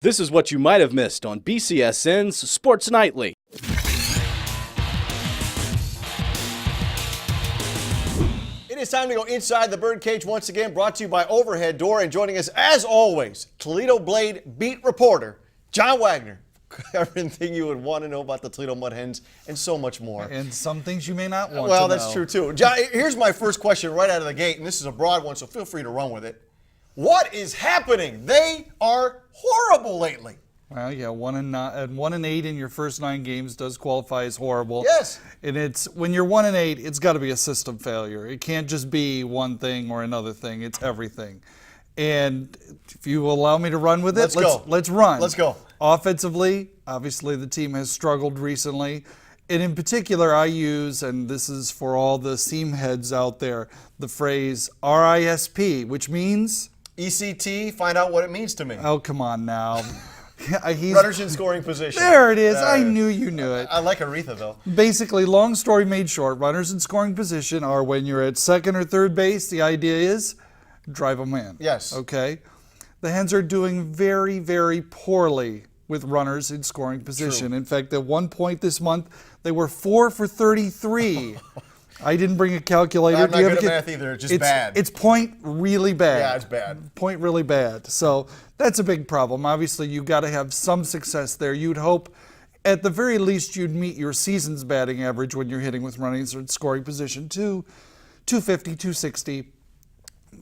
This is what you might have missed on BCSN's Sports Nightly. It is time to go inside the birdcage once again, brought to you by Overhead Door. And joining us, as always, Toledo Blade beat reporter John Wagner. Everything you would want to know about the Toledo Mud Hens and so much more. And some things you may not want to know. Well, that's true, too. John, here's my first question right out of the gate, and this is a broad one, so feel free to run with it. What is happening? They are horrible lately. Well, yeah, 1-8 in your first 9 games does qualify as horrible. Yes. And it's when you're 1-8, it's got to be a system failure. It can't just be one thing or another thing. It's everything. And if you will allow me to run with it, let's run. Let's go. Offensively, obviously the team has struggled recently. And in particular, I use, and this is for all the seam heads out there, the phrase RISP, which means? ECT, find out what it means to me. Oh, come on now. Runners in scoring position. There it is. I knew you knew it. I like Aretha, though. Basically, long story made short, runners in scoring position are when you're at second or third base, the idea is drive them in. Yes. Okay? The Hens are doing very, very poorly with runners in scoring position. True. In fact, at one point this month, they were 4 for 33. I didn't bring a calculator. I'm not good at math either. It's just bad. It's point really bad. Yeah, it's bad. Point really bad. So that's a big problem. Obviously, you've got to have some success there. You'd hope, at the very least, you'd meet your season's batting average when you're hitting with runners in scoring position, 250, 260.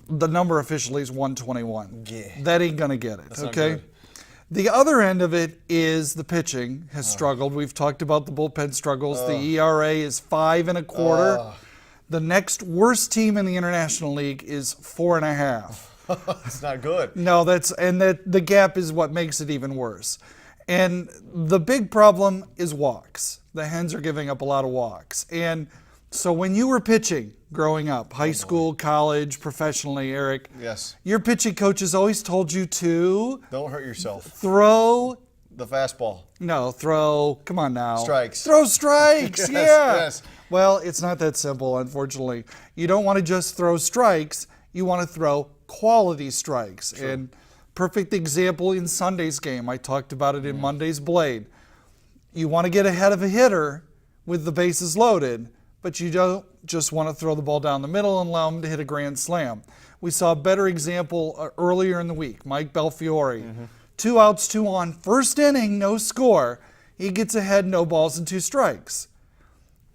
The number officially is 121. Yeah. That ain't going to get it, That's not okay? good. The other end of it is the pitching has struggled. We've talked about the bullpen struggles. The ERA is 5 1/4. The next worst team in the International League is 4.5. It's not good. No, the gap is what makes it even worse. And the big problem is walks. The Hens are giving up a lot of walks. And so when you were pitching growing up, high school, college, professionally, Eric, Yes. your pitching coaches always told you to Don't hurt yourself. throw. The fastball. No, throw. Come on now. Strikes. Throw strikes. Yes, yeah. yes. Well, it's not that simple, unfortunately. You don't want to just throw strikes. You want to throw quality strikes. True. And perfect example in Sunday's game. I talked about it in Monday's Blade. You want to get ahead of a hitter with the bases loaded, but you don't just want to throw the ball down the middle and allow them to hit a grand slam. We saw a better example earlier in the week. Mike Belfiore. 2 outs, 2 on, first inning, no score. He gets ahead, no balls and 2 strikes.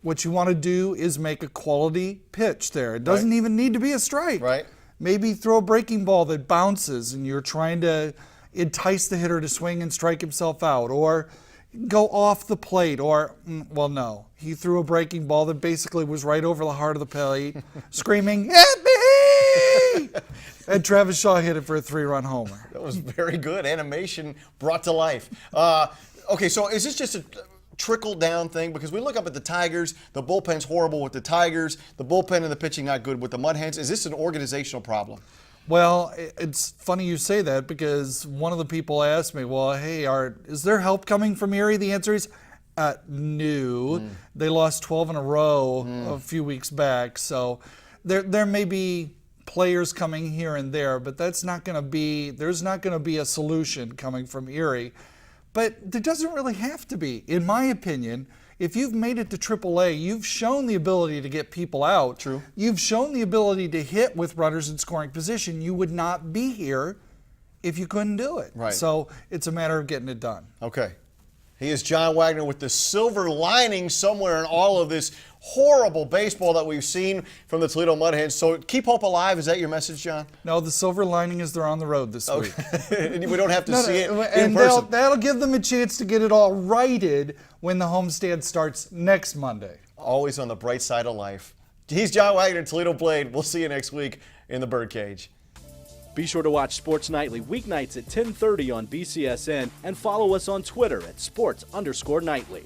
What you want to do is make a quality pitch there. It doesn't even need to be a strike. Right. Maybe throw a breaking ball that bounces and you're trying to entice the hitter to swing and strike himself out, or go off the plate, or, well, no. He threw a breaking ball that basically was right over the heart of the plate, screaming, "Hit me!" And Travis Shaw hit it for a 3-run homer. That was very good. Animation brought to life. Okay, so is this just a trickle-down thing? Because we look up at the Tigers, the bullpen's horrible with the Tigers, the bullpen and the pitching not good with the Mud Hens. Is this an organizational problem? Well, it's funny you say that, because one of the people asked me, well, hey, is there help coming from Erie? The answer is no. They lost 12 in a row a few weeks back. So there may be players coming here and there, but there's not going to be a solution coming from Erie. But there doesn't really have to be. In my opinion, if you've made it to AAA, you've shown the ability to get people out. True. You've shown the ability to hit with runners in scoring position. You would not be here if you couldn't do it. Right. So it's a matter of getting it done. Okay. He is John Wagner with the silver lining somewhere in all of this horrible baseball that we've seen from the Toledo Mud Hens. So keep hope alive. Is that your message, John? No, the silver lining is they're on the road this week. We don't have to see it in and person. that'll give them a chance to get it all righted when the homestand starts next Monday. Always on the bright side of life. He's John Wagner, Toledo Blade. We'll see you next week in the Birdcage. Be sure to watch Sports Nightly weeknights at 10:30 on BCSN and follow us on Twitter at sports_nightly.